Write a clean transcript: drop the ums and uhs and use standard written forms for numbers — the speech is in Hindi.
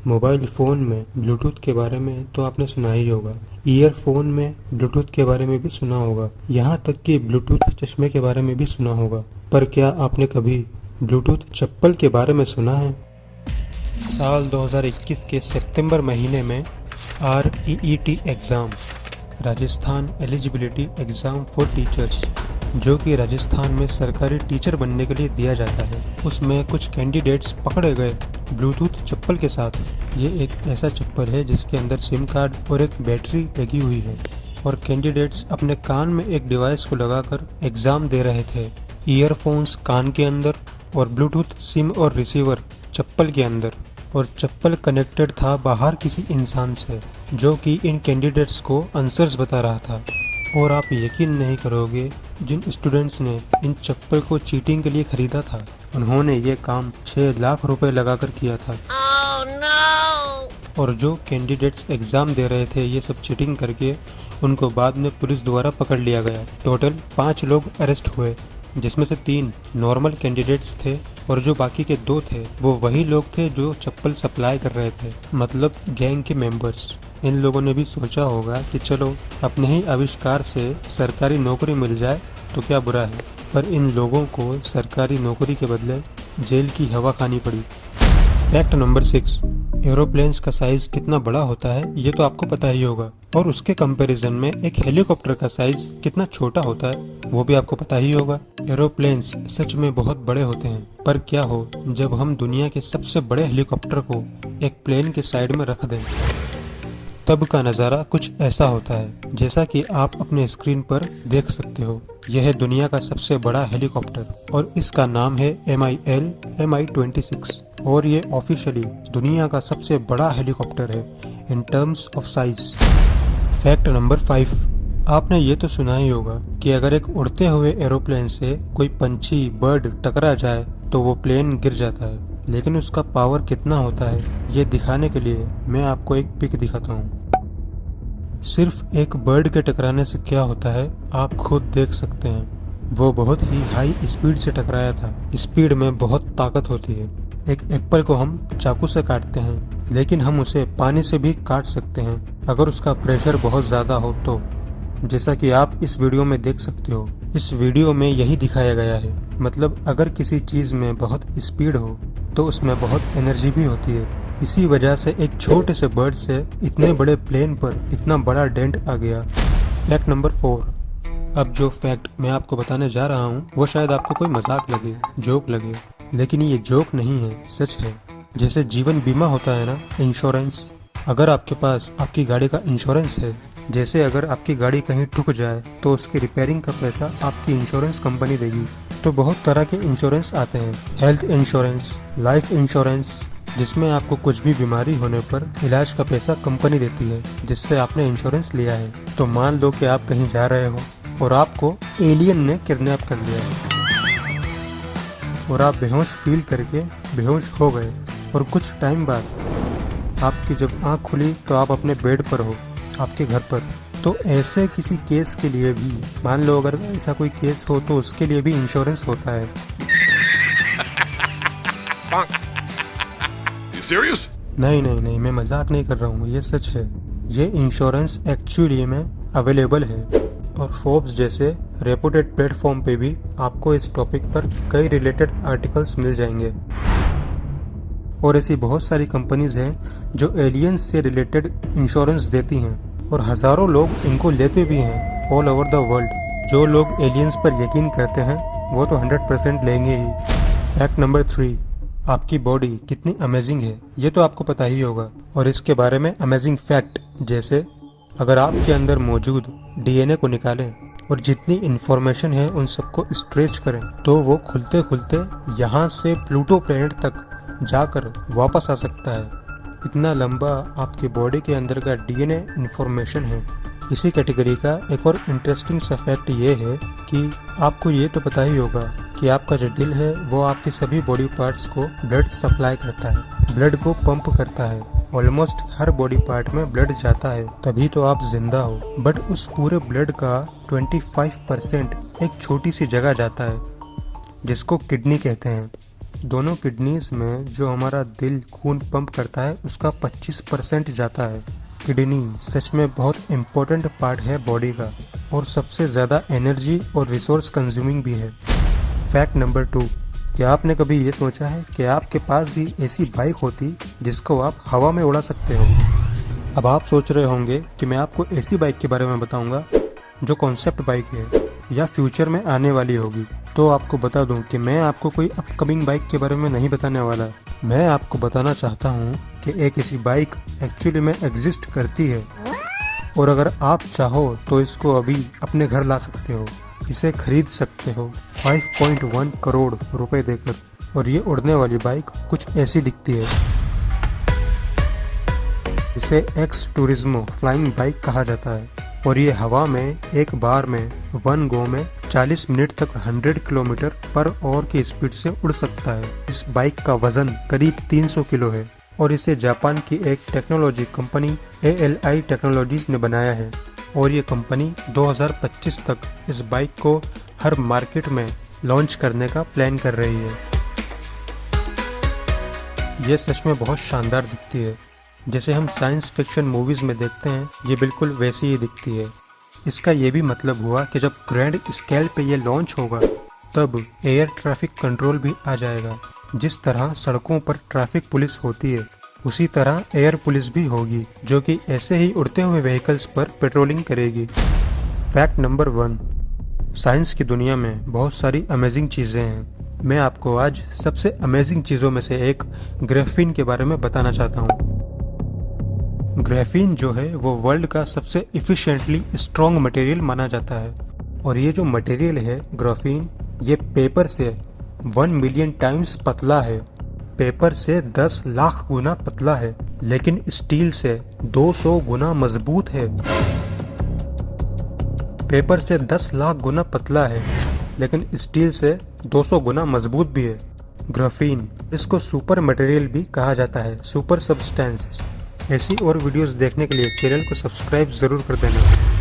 मोबाइल फ़ोन में ब्लूटूथ के बारे में तो आपने सुना ही होगा। ईयरफोन में ब्लूटूथ के बारे में भी सुना होगा। यहाँ तक कि ब्लूटूथ चश्मे के बारे में भी सुना होगा। पर क्या आपने कभी ब्लूटूथ चप्पल के बारे में सुना है? साल 2021 के सितंबर महीने में REET exam, Rajasthan eligibility exam for teachers, जो कि राजस्थान में सरकारी टीचर बनने के लिए दिया जाता है, उसमें कुछ कैंडिडेट्स पकड़े गए ब्लूटूथ चप्पल के साथ। ये एक ऐसा चप्पल है जिसके अंदर सिम कार्ड और एक बैटरी लगी हुई है और कैंडिडेट्स अपने कान में एक डिवाइस को लगाकर एग्ज़ाम दे रहे थे। ईयरफोन्स कान के अंदर और ब्लूटूथ सिम और रिसीवर चप्पल के अंदर, और चप्पल कनेक्टेड था बाहर किसी इंसान से जो कि इन कैंडिडेट्स को आंसर्स बता रहा था। और आप यकीन नहीं करोगे, जिन स्टूडेंट्स ने इन चप्पल को चीटिंग के लिए खरीदा था, उन्होंने ये काम 6 लाख रुपए लगाकर किया था। Oh, no! और जो कैंडिडेट्स एग्ज़ाम दे रहे थे ये सब चीटिंग करके, उनको बाद में पुलिस द्वारा पकड़ लिया गया। टोटल 5 लोग अरेस्ट हुए, जिसमें से 3 नॉर्मल कैंडिडेट्स थे और जो बाकी के 2 थे वो वही लोग थे जो चप्पल सप्लाई कर रहे थे, मतलब गैंग के मेंबर्स। इन लोगों ने भी सोचा होगा कि चलो अपने ही आविष्कार से सरकारी नौकरी मिल जाए तो क्या बुरा है, पर इन लोगों को सरकारी नौकरी के बदले जेल की हवा खानी पड़ी। फैक्ट नंबर 6, एरोप्लेन्स का साइज कितना बड़ा होता है ये तो आपको पता ही होगा, और उसके कंपैरिजन में एक हेलीकॉप्टर का साइज कितना छोटा होता है वो भी आपको पता ही होगा। एरोप्लेन्स सच में बहुत बड़े होते हैं, पर क्या हो जब हम दुनिया के सबसे बड़े हेलीकॉप्टर को एक प्लेन के साइड में रख दें, तब का नज़ारा कुछ ऐसा होता है जैसा कि आप अपने स्क्रीन पर देख सकते हो। यह है दुनिया का सबसे बड़ा हेलीकॉप्टर और इसका नाम है MIL Mi-26, और ये ऑफिशियली दुनिया का सबसे बड़ा हेलीकॉप्टर है in terms of size. Fact number 5, आपने ये तो सुना ही होगा कि अगर एक उड़ते हुए एरोप्लेन से कोई पंछी बर्ड टकरा जाए तो वो प्लेन गिर जाता है, लेकिन उसका पावर कितना होता है ये दिखाने के लिए मैं आपको एक पिक दिखाता हूँ। सिर्फ एक बर्ड के टकराने से क्या होता है आप खुद देख सकते हैं। वो बहुत ही हाई स्पीड से टकराया था। स्पीड में बहुत ताकत होती है। एक एप्पल को हम चाकू से काटते हैं, लेकिन हम उसे पानी से भी काट सकते हैं अगर उसका प्रेशर बहुत ज़्यादा हो तो, जैसा कि आप इस वीडियो में देख सकते हो। इस वीडियो में यही दिखाया गया है, मतलब अगर किसी चीज़ में बहुत स्पीड हो तो उसमें बहुत एनर्जी भी होती है। इसी वजह से एक छोटे से बर्ड से इतने बड़े प्लेन पर इतना बड़ा डेंट आ गया। फैक्ट नंबर 4, अब जो फैक्ट मैं आपको बताने जा रहा हूँ वो शायद आपको कोई मजाक लगे, जोक लगे, लेकिन ये जोक नहीं है, सच है। जैसे जीवन बीमा होता है ना, इंश्योरेंस, अगर आपके पास आपकी गाड़ी का इंश्योरेंस है, जैसे अगर आपकी गाड़ी कहीं ठुक जाए तो उसकी रिपेयरिंग का पैसा आपकी इंश्योरेंस कंपनी देगी। तो बहुत तरह के इंश्योरेंस आते हैं, हेल्थ इंश्योरेंस, लाइफ इंश्योरेंस, जिसमें आपको कुछ भी बीमारी होने पर इलाज का पैसा कंपनी देती है जिससे आपने इंश्योरेंस लिया है। तो मान लो कि आप कहीं जा रहे हो और आपको एलियन ने किडनैप कर लिया है और आप बेहोश फील करके बेहोश हो गए, और कुछ टाइम बाद आपकी जब आँख खुली तो आप अपने बेड पर हो, आपके घर पर। तो ऐसे किसी केस के लिए भी, मान लो अगर ऐसा कोई केस हो तो उसके लिए भी इंश्योरेंस होता है। Serious? नहीं, मैं मजाक नहीं कर रहा हूँ, ये सच है। ये इंश्योरेंस एक्चुअली में अवेलेबल है, और फोर्ब्स जैसे रेपुटेड प्लेटफॉर्म पे भी आपको इस टॉपिक पर कई रिलेटेड आर्टिकल्स मिल जाएंगे। और ऐसी बहुत सारी कंपनीज हैं जो एलियंस से रिलेटेड इंश्योरेंस देती हैं, और हज़ारों लोग इनको लेते भी हैं ऑल ओवर द वर्ल्ड। जो लोग एलियंस पर यकीन करते हैं वो तो 100% लेंगे ही। फैक्ट नंबर 3, आपकी बॉडी कितनी अमेजिंग है ये तो आपको पता ही होगा, और इसके बारे में अमेजिंग फैक्ट जैसे अगर आपके अंदर मौजूद DNA को निकालें और जितनी इन्फॉर्मेशन है उन सबको स्ट्रेच करें तो वो खुलते खुलते यहाँ से प्लूटो प्लेनेट तक जाकर वापस आ सकता है। इतना लंबा आपकी बॉडी के अंदर का DNA इन्फॉर्मेशन है। इसी कैटेगरी का एक और इंटरेस्टिंग सा फैक्ट ये है कि आपको ये तो पता ही होगा कि आपका जो दिल है वो आपके सभी बॉडी पार्ट्स को ब्लड सप्लाई करता है, ब्लड को पंप करता है। ऑलमोस्ट हर बॉडी पार्ट में ब्लड जाता है, तभी तो आप जिंदा हो। बट उस पूरे ब्लड का 25% एक छोटी सी जगह जाता है जिसको किडनी कहते हैं। दोनों किडनीज में जो हमारा दिल खून पंप करता है उसका 25% जाता है। किडनी सच में बहुत इम्पोर्टेंट पार्ट है बॉडी का और सबसे ज़्यादा एनर्जी और रिसोर्स कंज्यूमिंग भी है। फैक्ट नंबर 2, क्या आपने कभी ये सोचा है कि आपके पास भी ऐसी बाइक होती जिसको आप हवा में उड़ा सकते हो? अब आप सोच रहे होंगे कि मैं आपको ऐसी बाइक के बारे में बताऊंगा जो कॉन्सेप्ट बाइक है या फ्यूचर में आने वाली होगी। तो आपको बता दूं कि मैं आपको कोई अपकमिंग बाइक के बारे में नहीं बताने वाला। मैं आपको बताना चाहता हूं कि एक ऐसी बाइक एक्चुअली में एग्जिस्ट करती है और अगर आप चाहो तो इसको अभी अपने घर ला सकते हो। इसे खरीद सकते हो 5.1 करोड़ रुपए देकर। और ये उड़ने वाली बाइक कुछ ऐसी दिखती है। इसे एक्स टूरिज्मो फ्लाइंग बाइक कहा जाता है और ये हवा में एक बार में 1 गो में 40 मिनट तक 100 किलोमीटर पर आवर की स्पीड से उड़ सकता है। इस बाइक का वजन करीब 300 किलो है और इसे जापान की एक टेक्नोलॉजी कंपनी ALI टेक्नोलॉजीज ने बनाया है और ये कंपनी 2025 तक इस बाइक को हर मार्केट में लॉन्च करने का प्लान कर रही है। ये सच में बहुत शानदार दिखती है। जैसे हम साइंस फिक्शन मूवीज में देखते हैं, ये बिल्कुल वैसी ही दिखती है। इसका ये भी मतलब हुआ कि जब ग्रैंड स्केल पे ये लॉन्च होगा तब एयर ट्रैफिक कंट्रोल भी आ जाएगा। जिस तरह सड़कों पर ट्रैफिक पुलिस होती है उसी तरह एयर पुलिस भी होगी जो कि ऐसे ही उड़ते हुए व्हीकल्स पर पेट्रोलिंग करेगी। फैक्ट नंबर 1, साइंस की दुनिया में बहुत सारी अमेजिंग चीज़ें हैं। मैं आपको आज सबसे अमेजिंग चीज़ों में से एक ग्रेफीन के बारे में बताना चाहता हूँ। ग्रेफीन जो है वो वर्ल्ड का सबसे इफिशिएंटली स्ट्रॉन्ग मटेरियल माना जाता है और ये जो मटेरियल है ग्रेफीन, ये पेपर से 1 मिलियन टाइम्स पतला है। पेपर से 10 लाख गुना पतला है, लेकिन स्टील से 200 गुना मजबूत है। पेपर से 10 लाख गुना पतला है लेकिन स्टील से 200 गुना मजबूत भी है। ग्रेफीन, इसको सुपर मटेरियल भी कहा जाता है, सुपर सब्सटेंस। ऐसी और वीडियोस देखने के लिए चैनल को सब्सक्राइब जरूर कर देना।